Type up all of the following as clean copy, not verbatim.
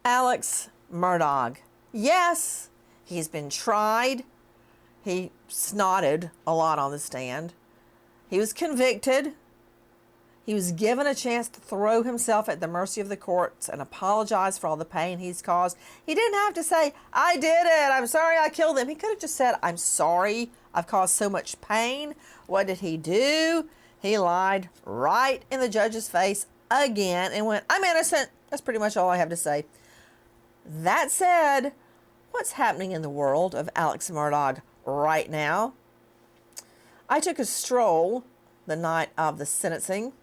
Alex Murdaugh. Yes, he's been tried. He snotted a lot on the stand. He was convicted. He was given a chance to throw himself at the mercy of the courts and apologize for all the pain he's caused. He didn't have to say, I did it, I'm sorry I killed him. He could have just said, I'm sorry, I've caused so much pain. What did he do? He lied right in the judge's face again and went, I'm innocent. That's pretty much all I have to say. That said, what's happening in the world of Alex Murdaugh right now? I took a stroll the night of the sentencing.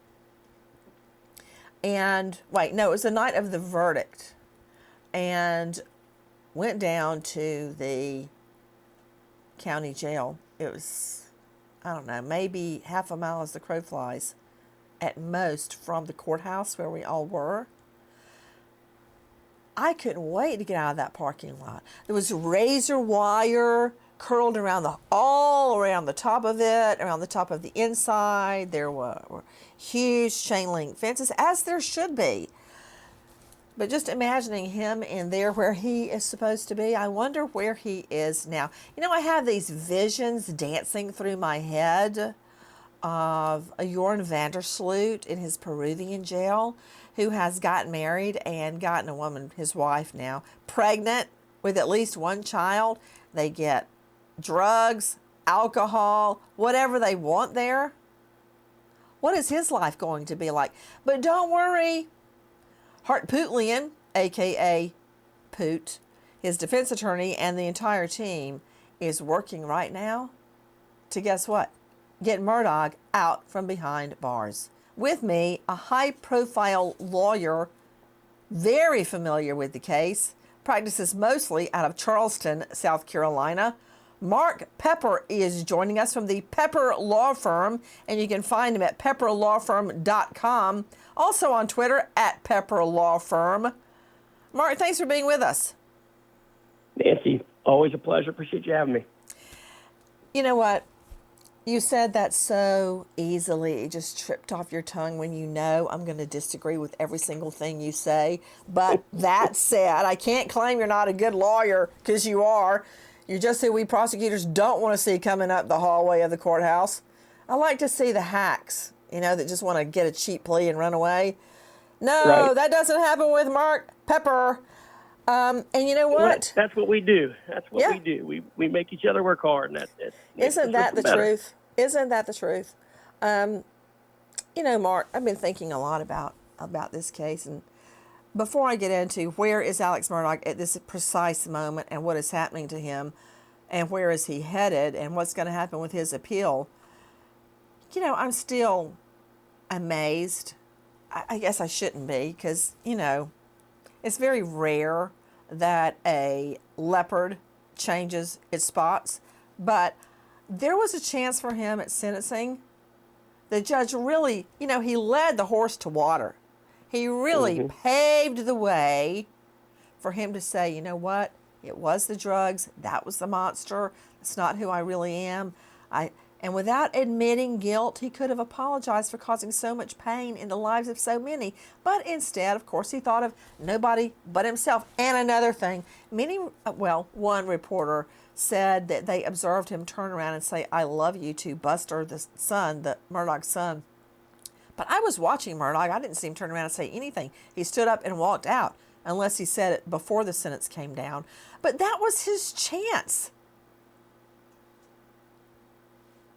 It was the night of the verdict, and went down to the county jail. It was, I don't know, maybe half a mile as the crow flies at most from the courthouse where we all were. I couldn't wait to get out of that parking lot. There was razor wire curled all around the top of it, around the top of the inside. There were huge chain link fences, as there should be. But just imagining him in there where he is supposed to be, I wonder where he is now. You know, I have these visions dancing through my head of a Jorn Vandersloot in his Peruvian jail, who has gotten married and gotten a woman, his wife now, pregnant with at least one child. They get drugs, alcohol, whatever they want there. What is his life going to be like? But don't worry. Hart Pootlian, a.k.a. Poot, his defense attorney, and the entire team is working right now to, guess what? Get Murdaugh out from behind bars. With me, a high-profile lawyer, very familiar with the case, practices mostly out of Charleston, South Carolina. Mark Peper is joining us from the Peper Law Firm, and you can find him at pepperlawfirm.com. Also on Twitter, at Peper Law Firm. Mark, thanks for being with us. Nancy, always a pleasure. Appreciate you having me. You know what? You said that so easily. It just tripped off your tongue when you know I'm going to disagree with every single thing you say. But that said, I can't claim you're not a good lawyer, because you are. You're just who we prosecutors don't want to see coming up the hallway of the courthouse. I like to see the hacks, that just want to get a cheap plea and run away. No, right. That doesn't happen with Mark Peper. And you know what? That's what we do. That's what we do. We make each other work hard. And Isn't that the truth? Isn't that the truth? Mark, I've been thinking a lot about this case. And before I get into where is Alex Murdaugh at this precise moment and what is happening to him and where is he headed and what's going to happen with his appeal, I'm still amazed. I guess I shouldn't be, because, it's very rare that a leopard changes its spots. But there was a chance for him at sentencing. The judge really, he led the horse to water. He really paved the way for him to say, you know what? It was the drugs. That was the monster. It's not who I really am. And without admitting guilt, he could have apologized for causing so much pain in the lives of so many. But instead, of course, he thought of nobody but himself. And another thing, one reporter said that they observed him turn around and say, I love you to Buster, the Murdaugh's son. But I was watching Murdaugh. I didn't see him turn around and say anything. He stood up and walked out, unless he said it before the sentence came down. But that was his chance.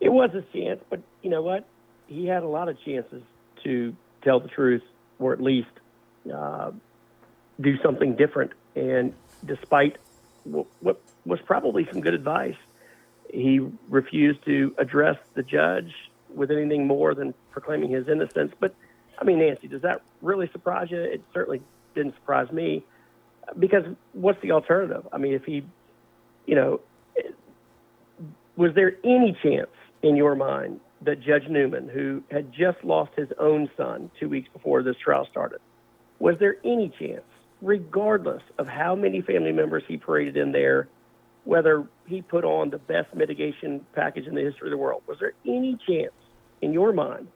It was his chance, but you know what? He had a lot of chances to tell the truth, or at least do something different. And despite what was probably some good advice, he refused to address the judge with anything more than proclaiming his innocence. But, Nancy, does that really surprise you? It certainly didn't surprise me, because what's the alternative? If he, was there any chance in your mind that Judge Newman, who had just lost his own son 2 weeks before this trial started, was there any chance, regardless of how many family members he paraded in there, whether he put on the best mitigation package in the history of the world, was there any chance in your mind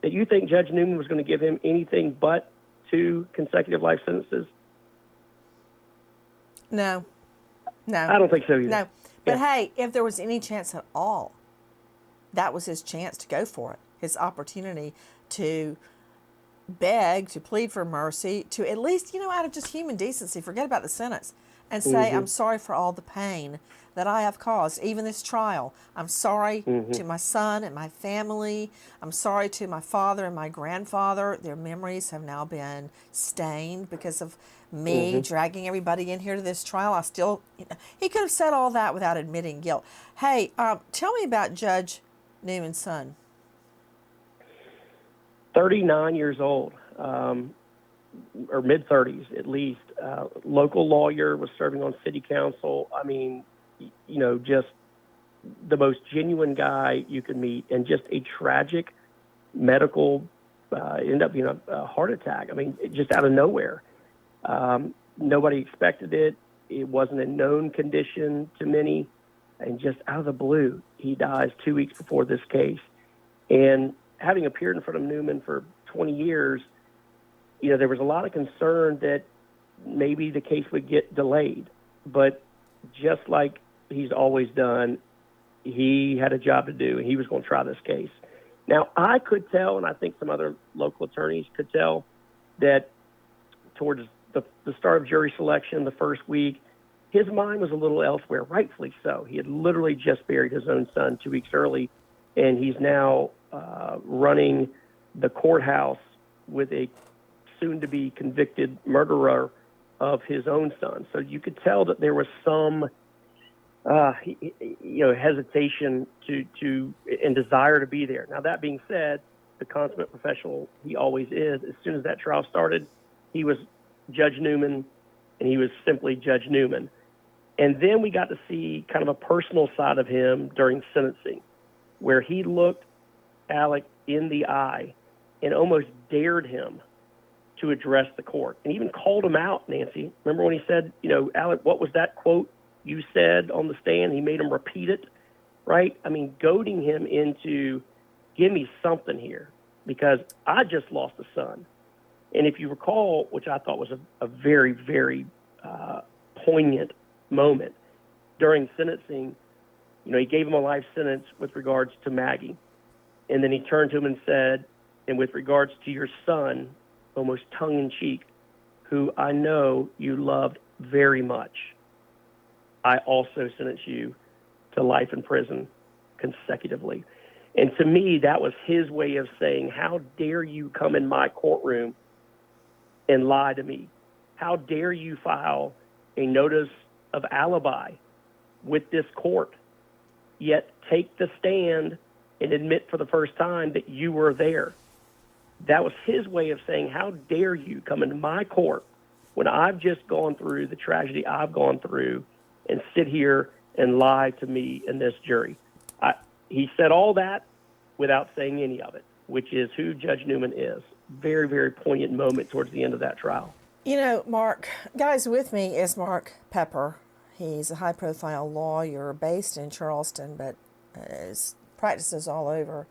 that you think Judge Newman was going to give him anything but 2 consecutive life sentences? No. I don't think so either. No. But Yeah. hey, if there was any chance at all, that was his chance to go for it. His opportunity to beg, to plead for mercy, to at least, out of just human decency, forget about the sentence, and say, I'm sorry for all the pain that I have caused, even this trial. I'm sorry to my son and my family. I'm sorry to my father and my grandfather. Their memories have now been stained because of me dragging everybody in here to this trial. I still, he could have said all that without admitting guilt. Hey, tell me about Judge Newman's son. 39 years old, or mid-30s at least. Local lawyer, was serving on city council. I mean, just the most genuine guy you could meet, and just a tragic medical, ended up being a heart attack. I mean, just out of nowhere. Nobody expected it. It wasn't a known condition to many. And just out of the blue, he dies 2 weeks before this case. And having appeared in front of Newman for 20 years, there was a lot of concern that maybe the case would get delayed. But just like he's always done, he had a job to do, and he was going to try this case. Now, I could tell, and I think some other local attorneys could tell, that towards the start of jury selection, the first week, his mind was a little elsewhere, rightfully so. He had literally just buried his own son 2 weeks early, and he's now running the courthouse with a soon-to-be convicted murderer of his own son. So you could tell that there was some, hesitation to and desire to be there. Now, that being said, the consummate professional he always is, as soon as that trial started, he was Judge Newman, and he was simply Judge Newman. And then we got to see kind of a personal side of him during sentencing, where he looked Alec in the eye and almost dared him to address the court, and even called him out, Nancy. Remember when he said, Alec, what was that quote you said on the stand? He made him repeat it, right? I mean, goading him into, give me something here, because I just lost a son. And if you recall, which I thought was a very, very poignant moment during sentencing, he gave him a life sentence with regards to Maggie. And then he turned to him and said, and with regards to your son, almost tongue-in-cheek, who I know you loved very much, I also sentence you to life in prison consecutively. And to me, that was his way of saying, how dare you come in my courtroom and lie to me? How dare you file a notice of alibi with this court, yet take the stand and admit for the first time that you were there? That was his way of saying, how dare you come into my court when I've just gone through the tragedy I've gone through and sit here and lie to me and this jury. He said all that without saying any of it, which is who Judge Newman is. Very, very poignant moment towards the end of that trial. Mark, guys, with me is Mark Peper. He's a high-profile lawyer based in Charleston, but practices all over.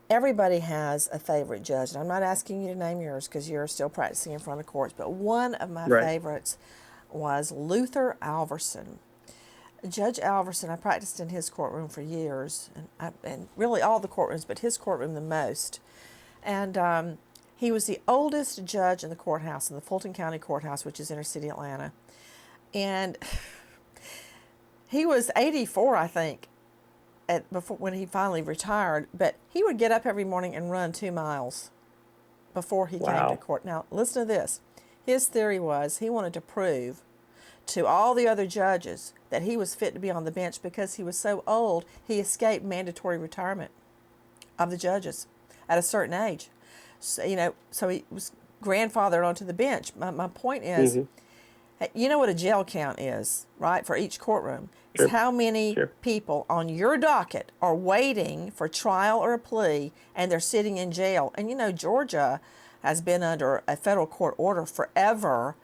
Everybody has a favorite judge, and I'm not asking you to name yours because you're still practicing in front of courts, but one of my favorites was Luther Alverson. Judge Alverson, I practiced in his courtroom for years, and really all the courtrooms, but his courtroom the most. And he was the oldest judge in the courthouse, in the Fulton County Courthouse, which is inner city Atlanta. And he was 84, I think, when he finally retired. But he would get up every morning and run 2 miles before he came to court. Now, listen to this. His theory was he wanted to prove to all the other judges that he was fit to be on the bench because he was so old, he escaped mandatory retirement of the judges at a certain age. So, so he was grandfathered onto the bench. My point is, you know what a jail count is, right, for each courtroom. It's how many people on your docket are waiting for trial or a plea, and they're sitting in jail. And, Georgia has been under a federal court order forever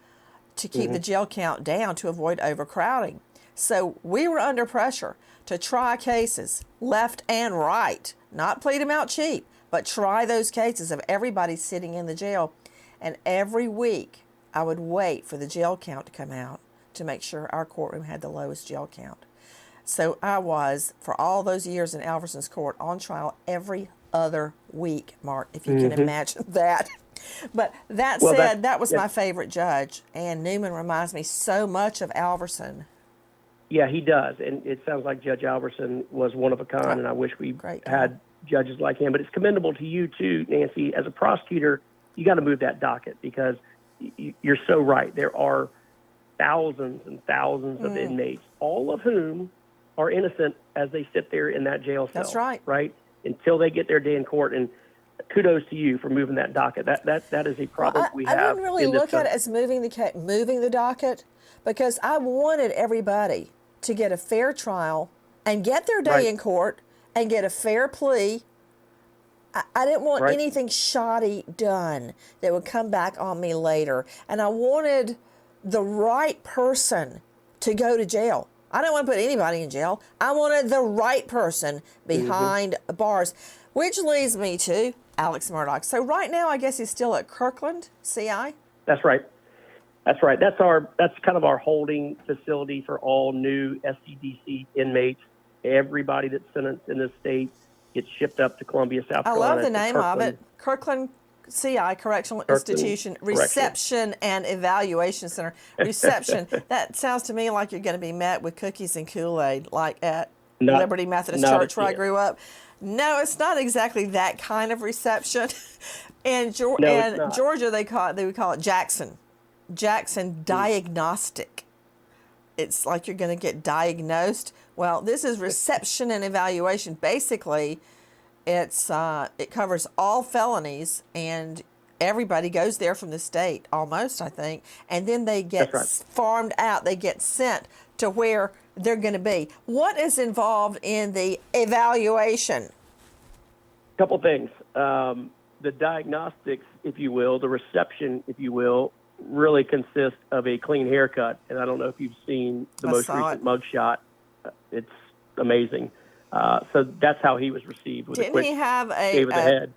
to keep the jail count down to avoid overcrowding. So we were under pressure to try cases left and right, not plead them out cheap, but try those cases of everybody sitting in the jail. And every week I would wait for the jail count to come out to make sure our courtroom had the lowest jail count. So I was, for all those years in Alverson's court, on trial every other week, Mark, if you can imagine that. But that said, that was my favorite judge, and Newman reminds me so much of Alverson. Yeah, he does, and it sounds like Judge Alverson was one of a kind, and I wish we had judges like him. But it's commendable to you, too, Nancy. As a prosecutor, you got to move that docket because you're so right. There are thousands and thousands of inmates, all of whom are innocent as they sit there in that jail cell. That's right. Right? Until they get their day in court. And kudos to you for moving that docket. That is a problem we have. I didn't really look at it as moving the docket, because I wanted everybody to get a fair trial and get their day in court and get a fair plea. I didn't want anything shoddy done that would come back on me later. And I wanted the right person to go to jail. I don't want to put anybody in jail. I wanted the right person behind bars, which leads me to Alex Murdaugh. So right now, I guess he's still at Kirkland, CI? That's right. That's right. That's kind of our holding facility for all new SCDC inmates. Everybody that's sentenced in this state gets shipped up to Columbia, South Carolina. I love the name of it. Kirkland CI, Correctional Institution, Reception and Evaluation Center. Reception. That sounds to me like you're going to be met with cookies and Kool-Aid, like at Liberty Methodist Church where I grew up. No, it's not exactly that kind of reception. In Georgia, they would call it Jackson Diagnostic. It's like you're going to get diagnosed. Well, this is reception and evaluation. Basically, it covers all felonies, and everybody goes there from the state, almost, I think, and then they get farmed out. They get sent to where they're going to be. What is involved in the evaluation? A couple things. The diagnostics, if you will, the reception, if you will, really consists of a clean haircut. And I don't know if you've seen the most recent mugshot. It's amazing. So that's how he was received. With Didn't he have a head.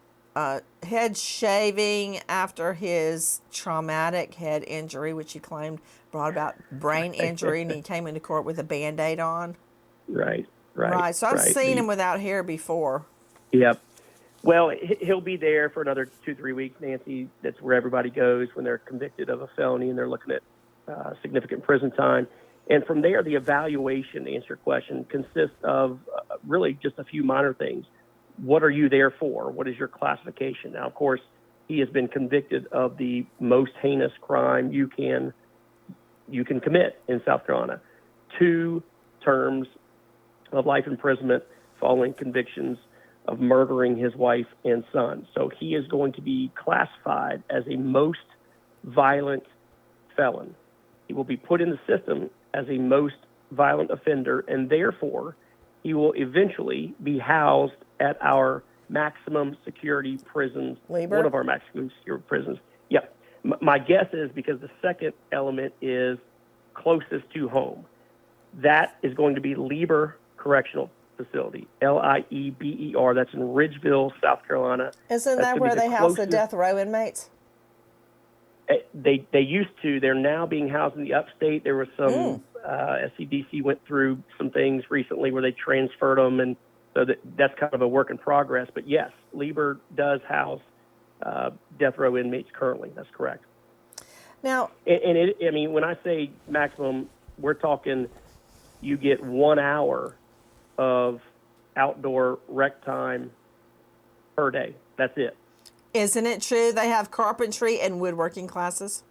Head shaving after his traumatic head injury, which he claimed brought about brain injury, and he came into court with a Band-Aid on? Right. So I've seen him without hair before. Yep. Well, he'll be there for another 2-3 weeks, Nancy. That's where everybody goes when they're convicted of a felony and they're looking at significant prison time. And from there, the evaluation, to answer your question, consists of really just a few minor things. What are you there for? What is your classification? Now, of course, he has been convicted of the most heinous crime you can commit in South Carolina. 2 terms of life imprisonment following convictions of murdering his wife and son. So he is going to be classified as a most violent felon. He will be put in the system as a most violent offender, and therefore he will eventually be housed at our maximum security prisons, Lieber? one of our maximum security prisons. Yep. My guess is because the second element is closest to home. That is going to be Lieber Correctional Facility, Lieber. That's in Ridgeville, South Carolina. Isn't that where they house the death row inmates? They used to. They're now being housed in the upstate. There was some SCDC went through some things recently where they transferred them, and so that's kind of a work in progress. But yes, Lieber does house death row inmates currently. That's correct. Now, I mean, when I say maximum, we're talking you get 1 hour of outdoor rec time per day. That's it. Isn't it true they have carpentry and woodworking classes?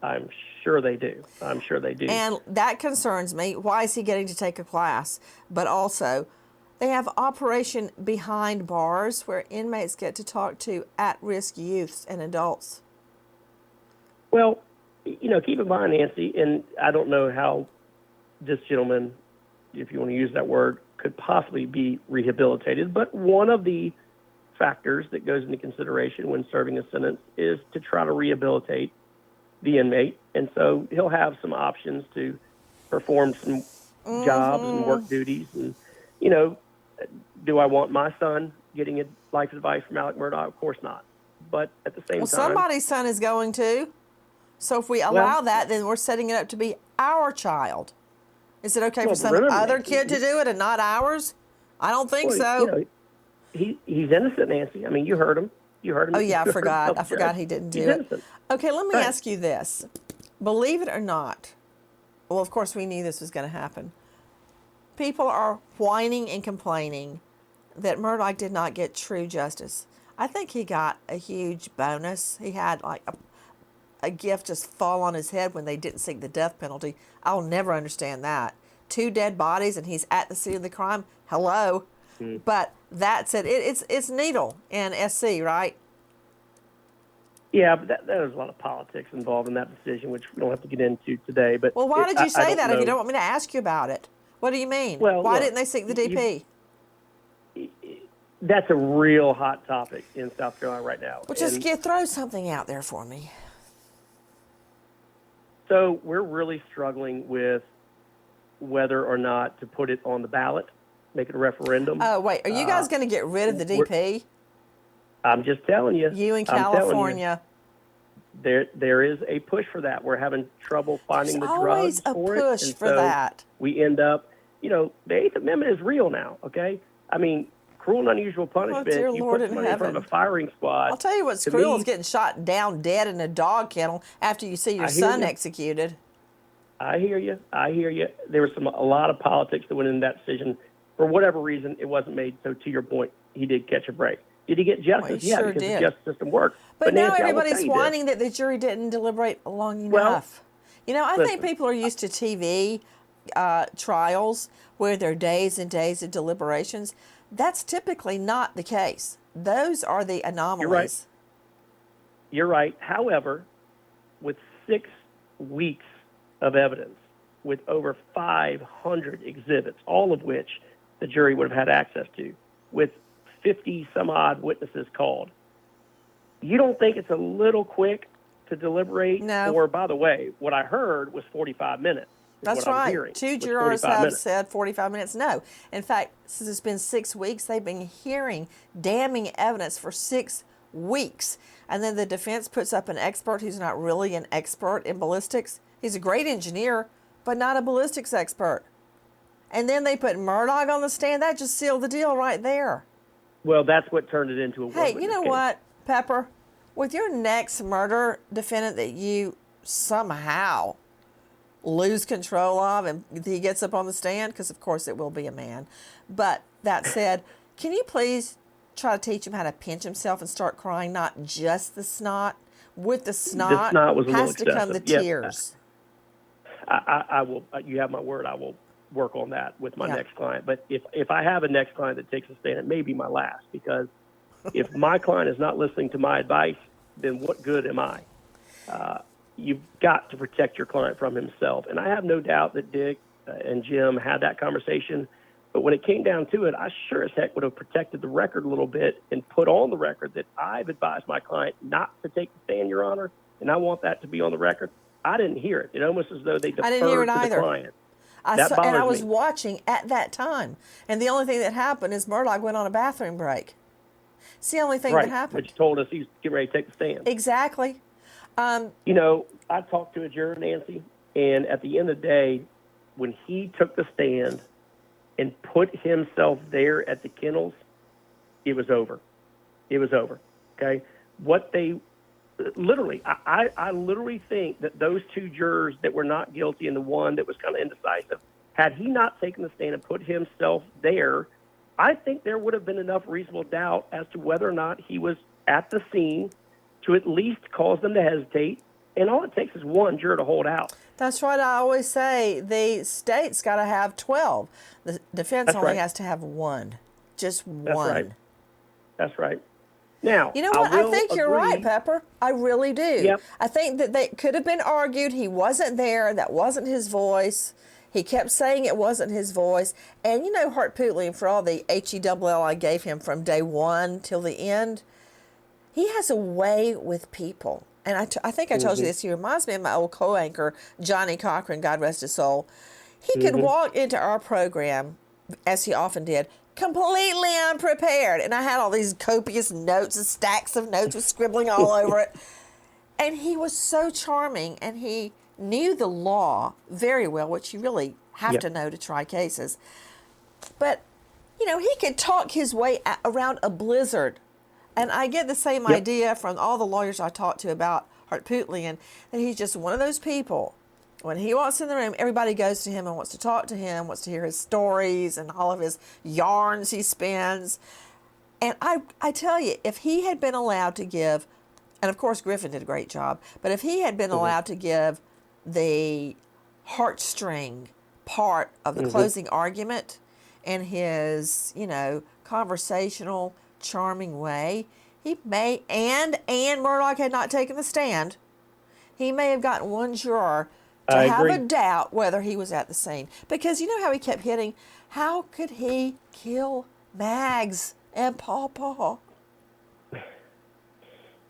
I'm sure they do. And that concerns me. Why is he getting to take a class? But also, they have Operation Behind Bars, where inmates get to talk to at-risk youths and adults. Well, keep in mind, Nancy, and I don't know how this gentleman, if you want to use that word, could possibly be rehabilitated, but one of the factors that goes into consideration when serving a sentence is to try to rehabilitate the inmate. And so he'll have some options to perform some jobs and work duties. And, do I want my son getting life advice from Alex Murdaugh? Of course not. But at the same time... somebody's son is going to. So if we allow that, then we're setting it up to be our child. Is it okay for some remember, other kid to do it and not ours? I don't think so. You know, he's innocent, Nancy. I mean, you heard him. You heard him. Oh, yeah, I You heard him tell forgot. the I forgot judge. he didn't do He's it. innocent. Okay, let me Right. ask you this. Believe it or not, well, of course, we knew this was going to happen. People are whining and complaining that Murdoch did not get true justice. I think he got a huge bonus. He had like a gift just fall on his head when they didn't seek the death penalty. I'll never understand that. 2 dead bodies and he's at the scene of the crime. Hello. But that said, it's Needle and SC, right? Yeah, but there's a lot of politics involved in that decision, which we don't have to get into today. But Well, why did you say that if know. you don't want me to ask you about it? What do you mean? Well, why look, didn't they seek the DP? That's a real hot topic in South Carolina right now. Well, just throw something out there for me. So we're really struggling with whether or not to put it on the ballot, make it a referendum. Oh, wait. Are you guys going to get rid of the DP? I'm just telling you. You in I'm telling you. California. There is a push for that. We're having trouble finding There's the always drugs a for it. push And for so that. We end up, the Eighth Amendment is real now, okay? I mean, cruel and unusual punishment. dear You Lord put in somebody in front of heaven. a firing squad. I'll tell you what's To cruel me, is getting shot down dead in a dog kennel after you see your I hear son you. executed. I hear you. There was a lot of politics that went into that decision. For whatever reason, it wasn't made. So to your point, he did catch a break. Did he get justice? Well, he Yeah, sure because did. the justice system worked. But now Nancy, I will everybody's tell you this. whining that the jury didn't deliberate long Well, enough. I think listen. people are used to TV trials where there are days and days of deliberations. That's typically not the case. Those are the anomalies. You're right. However, with 6 weeks of evidence, with over 500 exhibits, all of which the jury would have had access to, with 50 some odd witnesses called, you don't think it's a little quick to deliberate? No. Or, by the way, what I heard was 45 minutes. That's what I'm right. hearing, 2 was jurors 45 have minutes. said 45 minutes. No. In fact, since it's been 6 weeks, they've been hearing damning evidence for 6 weeks. And then the defense puts up an expert who's not really an expert in ballistics. He's a great engineer, but not a ballistics expert. And then they put Murdoch on the stand. That just sealed the deal right there. Well, that's what turned it into a Hey, one-witness you know case. what, Pepper? With your next murder defendant that you somehow lose control of and he gets up on the stand, because of course it will be a man. But that said, can you please try to teach him how to pinch himself and start crying, not just the snot? With the snot, was a little has to come the excessive. Yes. tears. I will. You have my word. I will work on that with my next client. But if I have a next client that takes a stand, it may be my last, because if my client is not listening to my advice, then what good am I? You've got to protect your client from himself. And I have no doubt that Dick and Jim had that conversation. But when it came down to it, I sure as heck would have protected the record a little bit and put on the record that I've advised my client not to take the stand, Your Honor, and I want that to be on the record. I didn't hear it. It almost as though they deferred I didn't hear it to either. the client. And I was me. watching at that time. And the only thing that happened is Murdoch went on a bathroom break. It's the only thing that happened. Which told us he's getting ready to take the stand. Exactly. I talked to a juror, Nancy, and at the end of the day, when he took the stand and put himself there at the kennels, it was over. It was over. Okay? What they literally, I literally think that those 2 jurors that were not guilty and the one that was kind of indecisive, had he not taken the stand and put himself there, I think there would have been enough reasonable doubt as to whether or not he was at the scene to at least cause them to hesitate. And all it takes is one juror to hold out. That's right. I always say the state's got to have 12. The defense only has to have 1. Just 1. That's right. That's right. Now, you know what? I think you're agree. right, Pepper. I really do. Yep. I think that they could have been argued. He wasn't there. That wasn't his voice. He kept saying it wasn't his voice. And Hart Pootley, for all the HELL I gave him from day 1 till the end, he has a way with people. And I think I told you this. He reminds me of my old co-anchor, Johnny Cochran, God rest his soul. He could walk into our program, as he often did, completely unprepared. And I had all these copious notes and stacks of notes with scribbling all over it. And he was so charming, and he knew the law very well, which you really have to know to try cases. But, you know, he could talk his way around a blizzard. And I get the same idea from all the lawyers I talked to about Harpootlian, that he's just one of those people. When he walks in the room, everybody goes to him and wants to talk to him, wants to hear his stories and all of his yarns he spins. And I tell you, if he had been allowed to give, and of course Griffin did a great job, but if he had been allowed to give the heartstring part of the closing argument in his, you know, conversational, charming way, he may, and Murdoch had not taken the stand, he may have gotten one juror to have a doubt whether he was at the scene. Because you know how he kept hitting, how could he kill Mags and Paw?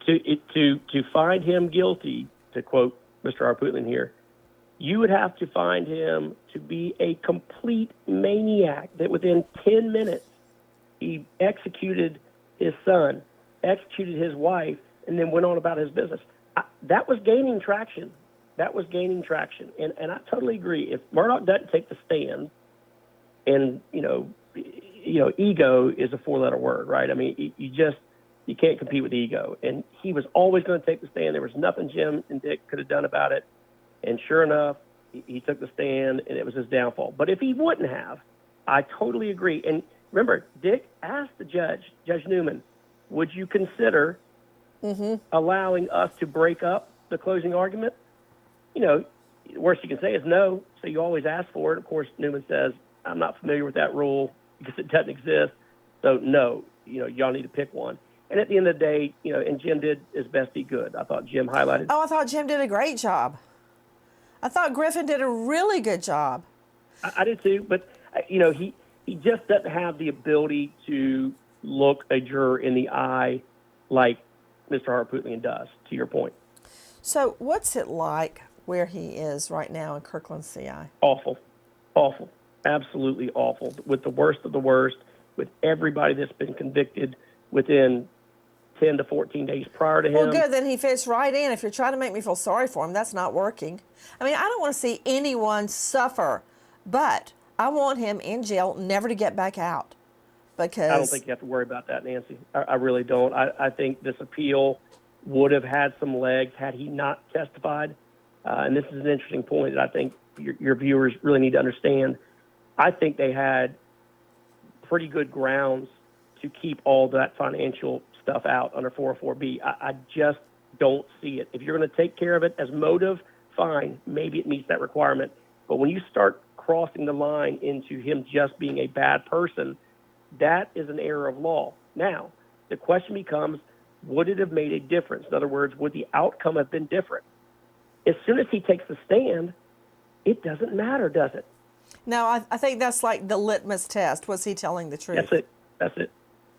To find him guilty, to quote Mr. Harpootlian here, you would have to find him to be a complete maniac, that within 10 minutes he executed his son, executed his wife, and then went on about his business. That was gaining traction. And I totally agree. If Murdoch doesn't take the stand, and, you know, ego is a four-letter word, right? I mean, you can't compete with ego. And he was always going to take the stand. There was nothing Jim and Dick could have done about it. And sure enough, he took the stand, and it was his downfall. But if he wouldn't have, I totally agree. And remember, Dick asked the judge, Judge Newman, would you consider allowing us to break up the closing argument? You know, the worst you can say is no, so you always ask for it. Of course, Newman says, I'm not familiar with that rule because it doesn't exist. So, no, you know, y'all need to pick one. And at the end of the day, you know, and Jim did his best he could. I thought Jim highlighted. Oh, I thought Jim did a great job. I thought Griffin did a really good job. I did too, but, you know, he just doesn't have the ability to look a juror in the eye like Mr. Harpootlian does, to your point. So what's it like where he is right now in Kirkland CI? Awful, absolutely awful, with the worst of the worst, with everybody that's been convicted within 10 to 14 days prior to him. Well, good, then he fits right in. If you're trying to make me feel sorry for him, that's not working. I mean, I don't want to see anyone suffer, but I want him in jail, never to get back out. Because I don't think you have to worry about that, Nancy. I really don't. I think this appeal would have had some legs had he not testified. And this is an interesting point that I think your viewers really need to understand. I think they had pretty good grounds to keep all that financial stuff out under 404B. I just don't see it. If you're going to take care of it as motive, fine, maybe it meets that requirement. But when you start crossing the line into him just being a bad person, that is an error of law. Now, the question becomes, would it have made a difference? In other words, would the outcome have been different? As soon as he takes the stand, it doesn't matter, does it? No, I think that's like the litmus test. Was he telling the truth? That's it.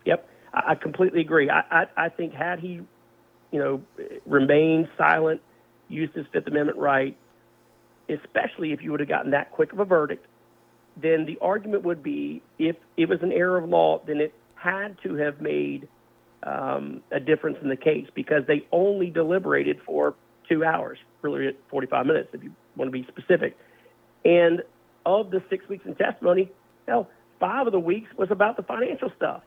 Yep. I completely agree. I think had he, you know, remained silent, used his Fifth Amendment right, especially if you would have gotten that quick of a verdict, then the argument would be, if it was an error of law, then it had to have made a difference in the case, because they only deliberated for 2 hours, really 45 minutes if you want to be specific. And of the 6 weeks in testimony, 5 of the weeks was about the financial stuff.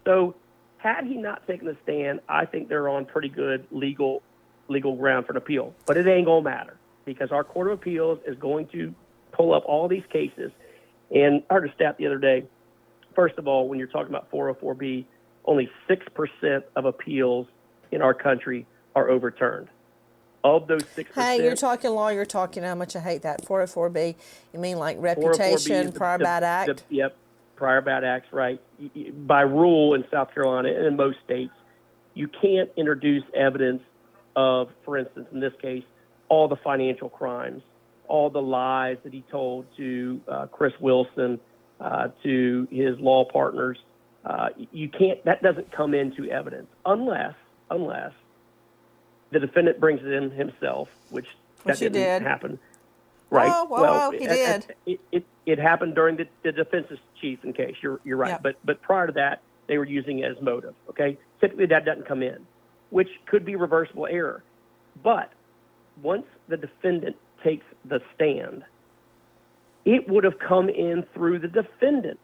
So had he not taken the stand, I think they're on pretty good legal ground for an appeal. But it ain't going to matter, because our Court of Appeals is going to pull up all these cases. And I heard a stat the other day. First of all, when you're talking about 404B, only 6% of appeals in our country are overturned. Of those 6%. Hey, you're talking law, you're talking how much I hate that. 404B, you mean like reputation, prior bad act? Yep, prior bad acts, right. By rule in South Carolina and in most states, you can't introduce evidence of, for instance, in this case, all the financial crimes, all the lies that he told to Chris Wilson, to his law partners. You can't. That doesn't come into evidence unless the defendant brings it in himself, which didn't happen. Right. Well, he did. It happened during the defense's chief in case. You're right. Yep. But prior to that, they were using it as motive. Okay. Typically, that doesn't come in, which could be reversible error. But once the defendant takes the stand, it would have come in through the defendant,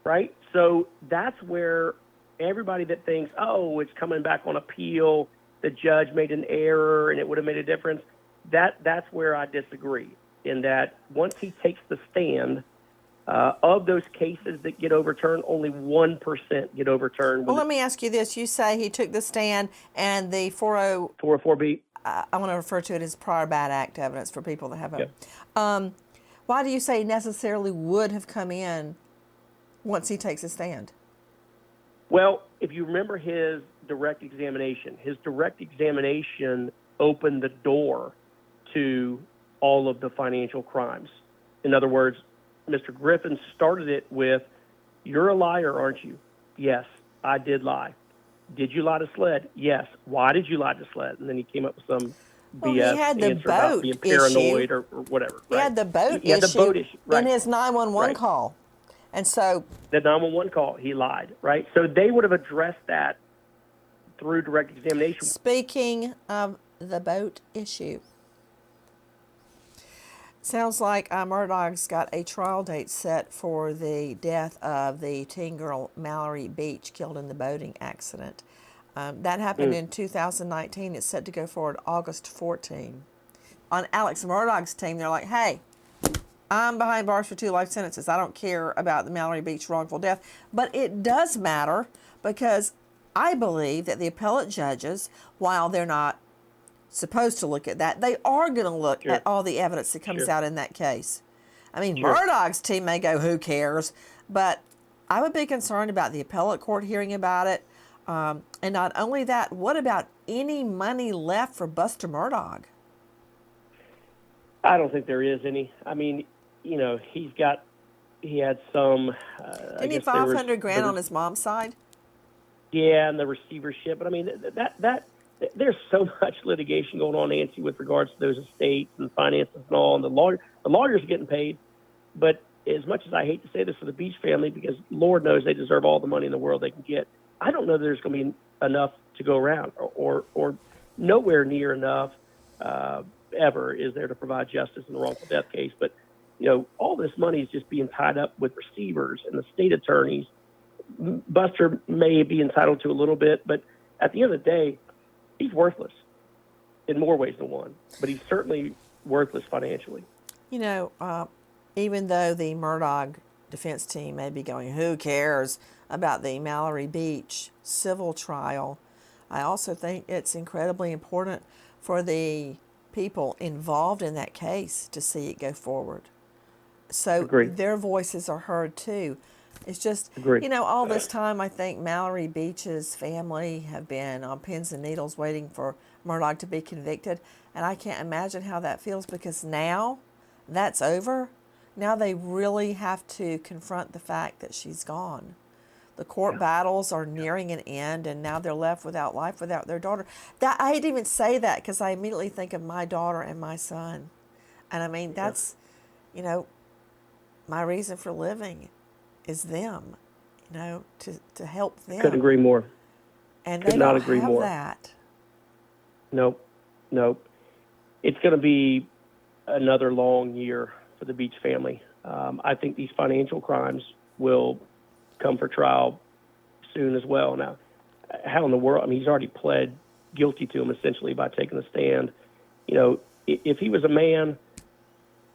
right? So that's where everybody that thinks, oh, it's coming back on appeal, the judge made an error and it would have made a difference, that's where I disagree, in that once he takes the stand, of those cases that get overturned, only 1% get overturned. Well, let me ask you this. You say he took the stand and the 404B. I want to refer to it as prior bad act evidence for people that haven't. Yeah. Why do you say necessarily would have come in once he takes a stand? Well, if you remember his direct examination opened the door to all of the financial crimes. In other words, Mr. Griffin started it with, you're a liar, aren't you? Yes, I did lie. Did you lie to SLED? Yes. Why did you lie to SLED? And then he came up with some BS he had the answer about boat being paranoid issue. or whatever. He right? had the boat He had the boat issue right. in his 911 right. call. And so the 911 call, he lied, right? So they would have addressed that through direct examination. Speaking of the boat issue, sounds like Murdaugh's got a trial date set for the death of the teen girl Mallory Beach killed in the boating accident. That happened in 2019. It's set to go forward August 14. On Alex Murdaugh's team, they're like, hey, I'm behind bars for 2 life sentences. I don't care about the Mallory Beach wrongful death. But it does matter because I believe that the appellate judges, while they're not supposed to look at that, they are going to look at all the evidence that comes out in that case. I mean, Murdaugh's team may go, who cares? But I would be concerned about the appellate court hearing about it. And not only that, what about any money left for Buster Murdaugh? I don't think there is any. I mean, you know, he had some. Didn't he file $500,000 on his mom's side? Yeah, and the receivership. But I mean, that there's so much litigation going on, Nancy, with regards to those estates and finances and all, and the lawyers are getting paid. But as much as I hate to say this for the Beach family, because Lord knows they deserve all the money in the world they can get, I don't know that there's going to be enough to go around, or nowhere near enough ever is there to provide justice in the wrongful death case. But you know, all this money is just being tied up with receivers and the state attorneys. Buster may be entitled to a little bit, but at the end of the day, he's worthless in more ways than one. But he's certainly worthless financially. You know, even though the Murdaugh defense team may be going, who cares about the Mallory Beach civil trial, I also think it's incredibly important for the people involved in that case to see it go forward. So their voices are heard too. It's just, you know, all this time I think Mallory Beach's family have been on pins and needles waiting for Murdaugh to be convicted. And I can't imagine how that feels, because now that's over. Now they really have to confront the fact that she's gone. The court battles are nearing an end, and now they're left without life, without their daughter. I hate to even say that, because I immediately think of my daughter and my son. And I mean, that's, you know, my reason for living is them, you know, to help them. Couldn't agree more. And they don't have that. Nope. It's going to be another long year for the Beach family. I think these financial crimes will come for trial soon as well. Now, how in the world? I mean, he's already pled guilty to him essentially by taking the stand. You know, if he was a man,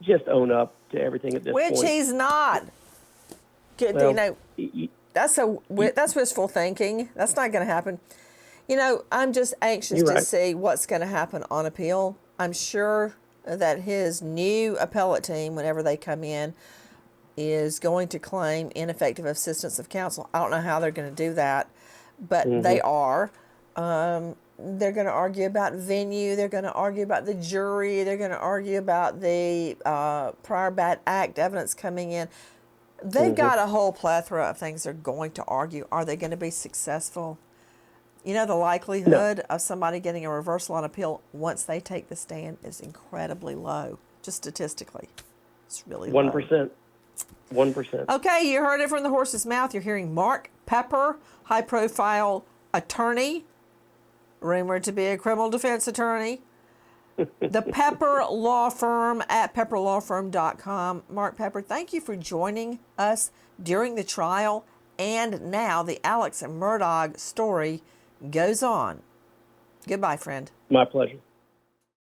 just own up to everything at this point. Which he's not. Well, you know, that's wishful thinking. That's not going to happen. You know, I'm just anxious to see what's going to happen on appeal. I'm sure that his new appellate team, whenever they come in, is going to claim ineffective assistance of counsel. I don't know how they're going to do that, but they are. They're going to argue about venue. They're going to argue about the jury. They're going to argue about the prior bad act evidence coming in. They've got a whole plethora of things they're going to argue. Are they going to be successful? You know, the likelihood of somebody getting a reversal on appeal once they take the stand is incredibly low, just statistically. It's really 1%. 1%. Okay, you heard it from the horse's mouth. You're hearing Mark Peper, high-profile attorney, rumored to be a criminal defense attorney. The Peper Law Firm at pepperlawfirm.com. Mark Peper, thank you for joining us during the trial. And now the Alex Murdaugh story goes on. Goodbye, friend. My pleasure.